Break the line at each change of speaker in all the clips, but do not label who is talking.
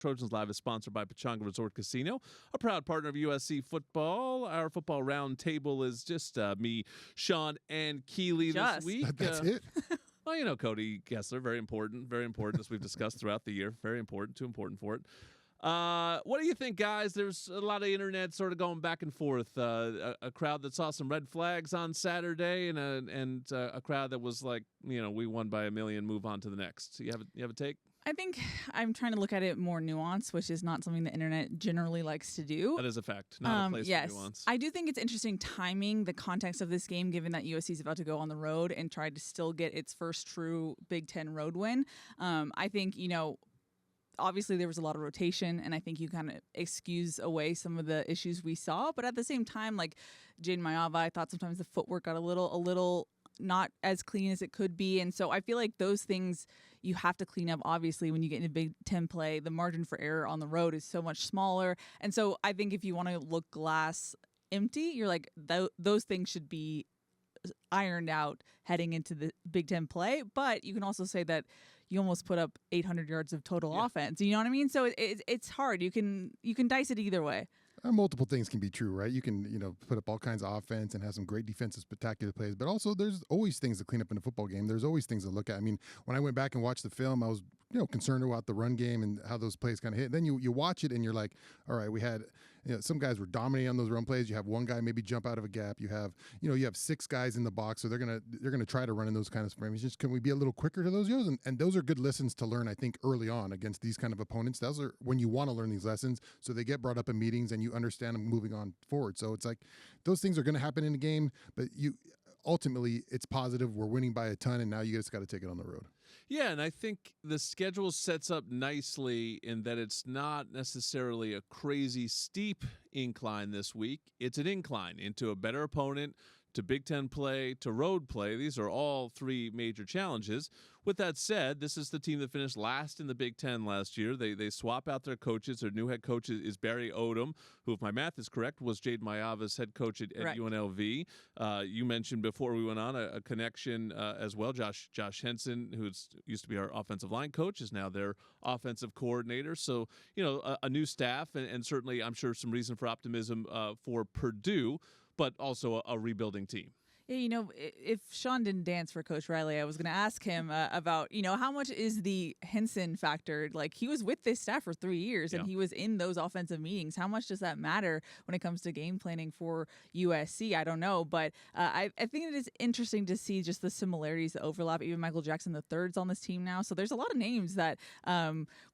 Trojans Live is sponsored by Pechanga Resort Casino, a proud partner of USC football. Our football roundtable is just me, Shaun, and Keely this week.
That's it.
Well, Cody Kessler, very important, as we've discussed throughout the year. Very important, too important for it. What do you think, guys? There's a lot of internet sort of going back and forth. A crowd that saw some red flags on Saturday, and a crowd that was like, we won by 1 million, move on to the next. You have a take?
I think I'm trying to look at it more nuanced, which is not something the internet generally likes to do.
That is a fact. Not a place for nuance.
I do think it's interesting timing the context of this game, given that USC is about to go on the road and try to still get its first true Big Ten road win. I think, obviously there was a lot of rotation, and I think you kind of excuse away some of the issues we saw. But at the same time, like Jaden Mayava, I thought sometimes the footwork got a little not as clean as it could be. And so I feel like those things you have to clean up. Obviously, when you get into Big Ten play, the margin for error on the road is so much smaller. And so I think if you want to look glass empty, you're like, those things should be ironed out heading into the Big Ten play. But you can also say that you almost put up 800 yards of total offense. You know what I mean? So it's hard. You can dice it either way.
Multiple things can be true, right? You can, put up all kinds of offense and have some great defensive, spectacular plays, but also there's always things to clean up in a football game. There's always things to look at. I mean, when I went back and watched the film, I was, concerned about the run game and how those plays kind of hit. Then you watch it and you're like, all right, we had, some guys were dominating on those run plays. You have one guy maybe jump out of a gap. You have, you have 6 guys in the box, so they're gonna try to run in those kind of frames. Just can we be a little quicker to those yo's? And those are good lessons to learn, I think, early on against these kind of opponents. Those are when you want to learn these lessons, so they get brought up in meetings and you understand them moving on forward. So it's like those things are going to happen in a game, but ultimately it's positive. We're winning by a ton, and now you just got to take it on the road.
Yeah, and I think the schedule sets up nicely in that it's not necessarily a crazy steep incline this week. It's an incline into a better opponent, to Big Ten play, to road play. These are all 3 major challenges. With that said, this is the team that finished last in the Big Ten last year. They swap out their coaches. Their new head coach is Barry Odom, who, if my math is correct, was Jaden Mayava's head coach at UNLV. You mentioned before we went on a connection as well. Josh Henson, who used to be our offensive line coach, is now their offensive coordinator. So, a new staff and certainly, I'm sure, some reason for optimism for Purdue, but also a rebuilding team.
Yeah, if Shaun didn't dance for Coach Riley, I was going to ask him about, how much is the Henson factor? Like, he was with this staff for 3 years, and he was in those offensive meetings. How much does that matter when it comes to game planning for USC? I don't know, but I think it is interesting to see just the similarities, the overlap. Even Michael Jackson III's on this team now, so there's a lot of names that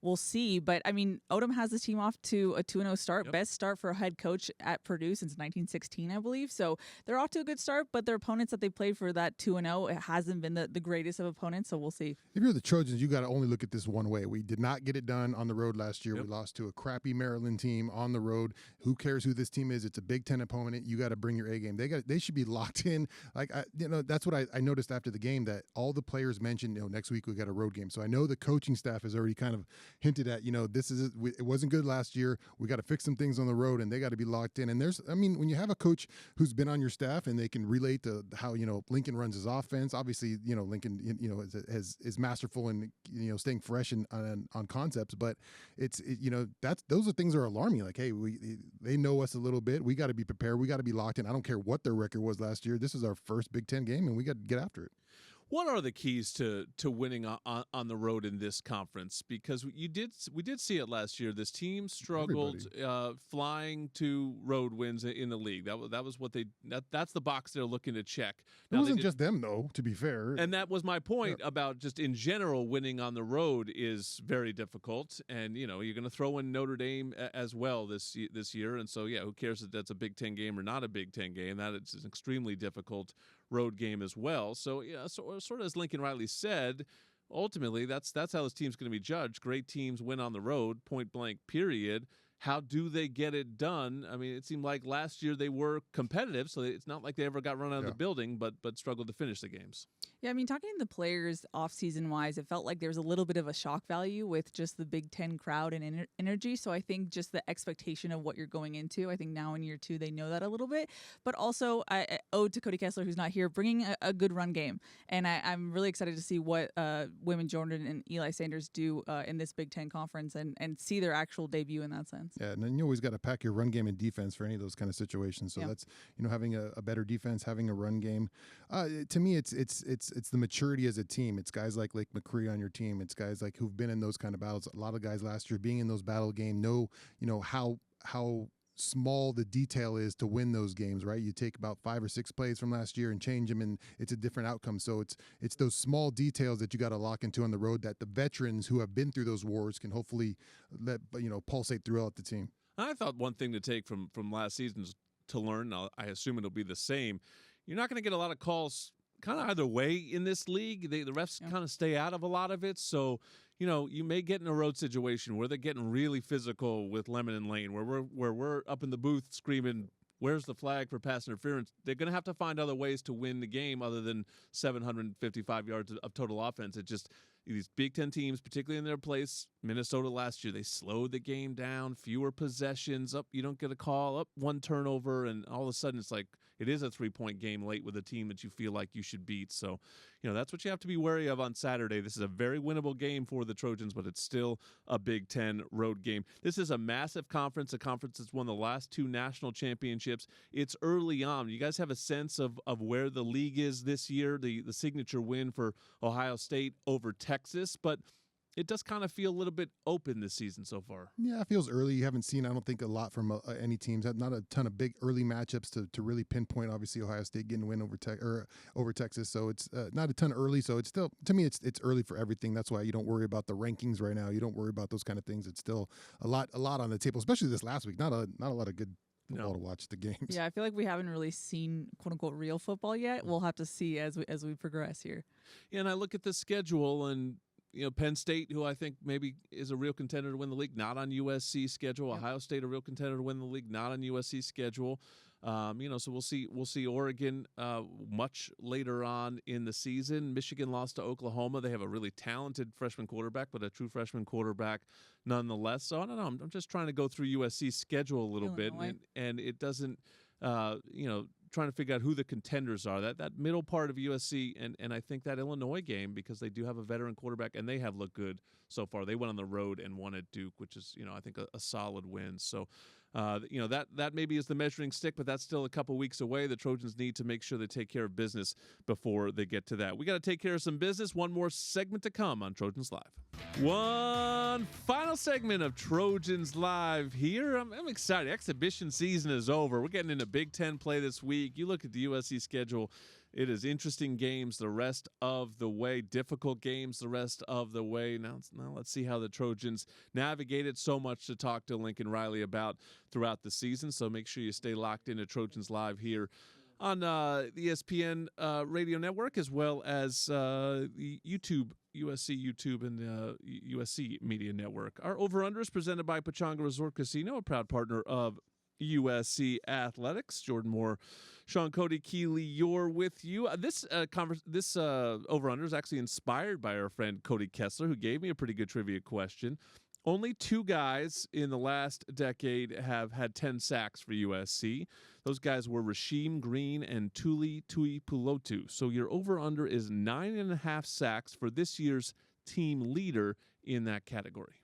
we'll see. But, I mean, Odom has the team off to a 2-0 start, best start for a head coach at Purdue since 1916, I believe. So they're off to a good start, but their opponents that they played for that 2-0, it hasn't been the greatest of opponents, so we'll see.
If you're the Trojans, you got to only look at this one way. We did not get it done on the road last year. We lost to a crappy Maryland team on the road. Who cares who this team is? It's a Big Ten opponent. You got to bring your A game. They should be locked in. Like, that's what I noticed after the game, that all the players mentioned, next week we got a road game. So I know the coaching staff has already kind of hinted at, it wasn't good last year. We got to fix some things on the road, and they got to be locked in. And when you have a coach who's been on your staff and they can relate to how Lincoln runs his offense. Obviously, Lincoln is masterful in staying fresh on concepts, but those are things that are alarming. Like, hey, they know us a little bit. We got to be prepared. We got to be locked in. I don't care what their record was last year. This is our first Big Ten game, and we got to get after it.
What are the keys to winning on the road in this conference? Because we did see it last year. This team struggled flying to road wins in the league. That was what that's the box they're looking to check.
Now, it wasn't just them, though, to be fair.
And that was my point about just in general winning on the road is very difficult. And you're going to throw in Notre Dame as well this year. And so who cares if that's a Big Ten game or not a Big Ten game? That is an extremely difficult road game as well. So sort of as Lincoln Riley said, ultimately that's how this team's going to be judged. Great teams win on the road, point blank, period. How do they get it done? I mean, it seemed like last year they were competitive, so it's not like they ever got run out of the building, but struggled to finish the games.
Yeah, I mean, talking to the players off-season wise, it felt like there was a little bit of a shock value with just the Big Ten crowd and energy. So I think just the expectation of what you're going into, I think now in year 2, they know that a little bit. But also, I owed to Cody Kessler, who's not here, bringing a good run game. And I'm really excited to see what Wyman Jordan and Eli Sanders do in this Big Ten conference and see their actual debut in that sense.
Yeah, and then you always got to pack your run game and defense for any of those kind of situations. So that's, having a better defense, having a run game. To me, it's the maturity as a team. It's guys like Lake McCree on your team. It's guys like who've been in those kind of battles. A lot of guys last year being in those battle games know, how small the detail is to win those games, right? You take about 5 or 6 plays from last year and change them, and it's a different outcome. So it's those small details that you got to lock into on the road that the veterans who have been through those wars can hopefully let pulsate throughout the team.
I thought one thing to take from last season's to learn, I assume it'll be the same. You're not going to get a lot of calls kind of either way in this league. The refs kind of stay out of a lot of it. So, you may get in a road situation where they're getting really physical with Lemon and Lane, where we're up in the booth screaming, "Where's the flag for pass interference?" They're going to have to find other ways to win the game other than 755 yards of total offense. It just, these Big Ten teams, particularly in their place, Minnesota last year, they slowed the game down, fewer possessions, you don't get a call, one turnover, and all of a sudden it's like it is a 3-point game late with a team that you feel like you should beat. So, that's what you have to be wary of on Saturday. This is a very winnable game for the Trojans, but it's still a Big Ten road game. This is a massive conference, a conference that's won the last 2 national championships. It's early on. You guys have a sense of where the league is this year, the signature win for Ohio State over Texas, but it does kind of feel a little bit open this season so far.
Yeah, it feels early. You haven't seen, I don't think, a lot from any teams. Not a ton of big early matchups to really pinpoint. Obviously, Ohio State getting a win over Texas, so it's not a ton early. So it's still, to me, it's early for everything. That's why you don't worry about the rankings right now. You don't worry about those kind of things. It's still a lot on the table, especially this last week. Not a lot of good football to watch the games.
Yeah, I feel like we haven't really seen "quote unquote" real football yet. We'll have to see as we progress here.
Yeah, and I look at the schedule and. Penn State, who I think maybe is a real contender to win the league, not on USC schedule. Yep. Ohio State, a real contender to win the league, not on USC schedule. So we'll see Oregon much later on in the season. Michigan lost to Oklahoma. They have a really talented freshman quarterback, but a true freshman quarterback nonetheless. So I don't know. I'm just trying to go through USC's schedule a little bit, and it doesn't, trying to figure out who the contenders are. That middle part of USC and I think that Illinois game, because they do have a veteran quarterback and they have looked good so far. They went on the road and won at Duke, which is, I think a solid win. So, that maybe is the measuring stick, but that's still a couple weeks away. The Trojans need to make sure they take care of business before they get to that. We got to take care of some business. One more segment to come on Trojans Live. One final segment of Trojans Live here. I'm excited. Exhibition season is over. We're getting into Big Ten play this week. You look at the USC schedule. It is interesting games the rest of the way, difficult games the rest of the way. Now let's see how the Trojans navigate it. So much to talk to Lincoln Riley about throughout the season, so make sure you stay locked into Trojans Live here on the ESPN radio network, as well as the USC YouTube and the USC Media Network. Our over-under is presented by Pechanga Resort Casino, a proud partner of USC Athletics. Jordan Moore, Shaun, Cody, Keely Eure with you. This over-under is actually inspired by our friend Cody Kessler, who gave me a pretty good trivia question. Only 2 guys in the last decade have had 10 sacks for USC. Those guys were Rasheem Green and Tuli Tuipulotu. So your over-under is 9.5 sacks for this year's team leader in that category.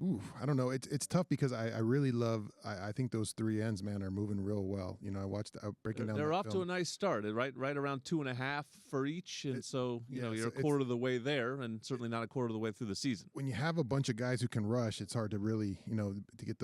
Ooh, I don't know. It's tough because I really love. I think those 3 ends, man, are moving real well. I watched breaking down.
They're off
film.
to a nice start, right around 2.5 for each, and you're a quarter of the way there, and certainly not a quarter of the way through the season.
When you have a bunch of guys who can rush, it's hard to really to get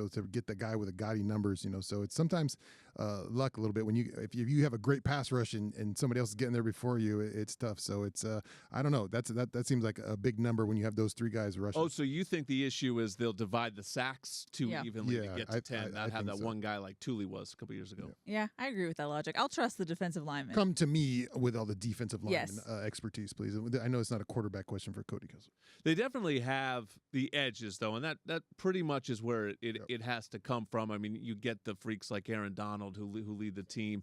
the guy with the gaudy numbers. So it's sometimes luck a little bit when if you have a great pass rush and somebody else is getting there before you, it's tough. So it's I don't know. That seems like a big number when you have those 3 guys rushing.
Oh, so you think the issue is they'll divide the sacks too evenly to get to 10, not have that one guy like Tuli was a couple years ago.
Yeah, I agree with that logic. I'll trust the defensive lineman.
Come to me with all the defensive lineman expertise, please. I know it's not a quarterback question for Cody Kessler.
They definitely have the edges, though, and that pretty much is where it has to come from. I mean, you get the freaks like Aaron Donald who lead the team.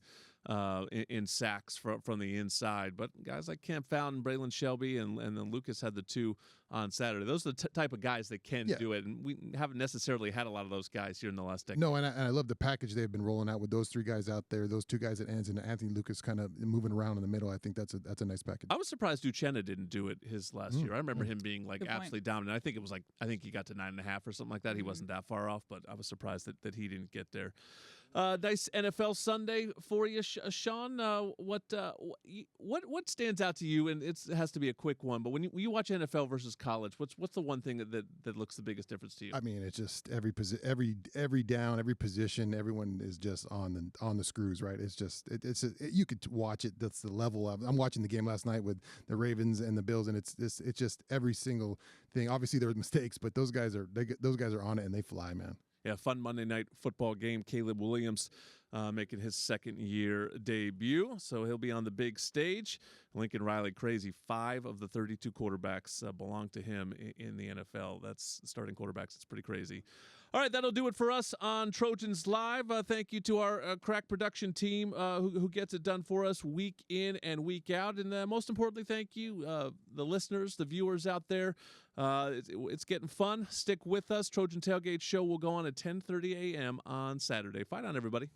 in sacks from the inside. But guys like Cam Fountain, Braylon Shelby, and then Lucas had the 2 on Saturday. Those are the type of guys that can do it, and we haven't necessarily had a lot of those guys here in the last decade.
No, and I love the package they've been rolling out with those 3 guys out there, those 2 guys at ends, and Anthony Lucas kind of moving around in the middle. I think that's a nice package.
I was surprised Uchenna didn't do it his last year. I remember him being like absolutely dominant. I think he got to 9.5 or something like that. He wasn't that far off, but I was surprised that he didn't get there. Nice NFL Sunday for you, Shaun. What stands out to you? And it has to be a quick one, but when you watch NFL versus college, what's the one thing that looks the biggest difference to you?
I mean, it's just every down, every position, everyone is just on the screws, right? It's just you could watch it. That's the level of. I'm watching the game last night with the Ravens and the Bills, and it's just every single thing. Obviously, there were mistakes, but those guys are on it and they fly, man.
Yeah, fun Monday night football game. Caleb Williams making his second-year debut, so he'll be on the big stage. Lincoln Riley, crazy. 5 of the 32 quarterbacks belong to him in the NFL. That's starting quarterbacks. It's pretty crazy. All right, that'll do it for us on Trojans Live. Thank you to our crack production team who gets it done for us week in and week out. And most importantly, thank you, the listeners, the viewers out there. It's getting fun. Stick with us. Trojan Tailgate Show will go on at 10:30 a.m. on Saturday. Fight on, everybody.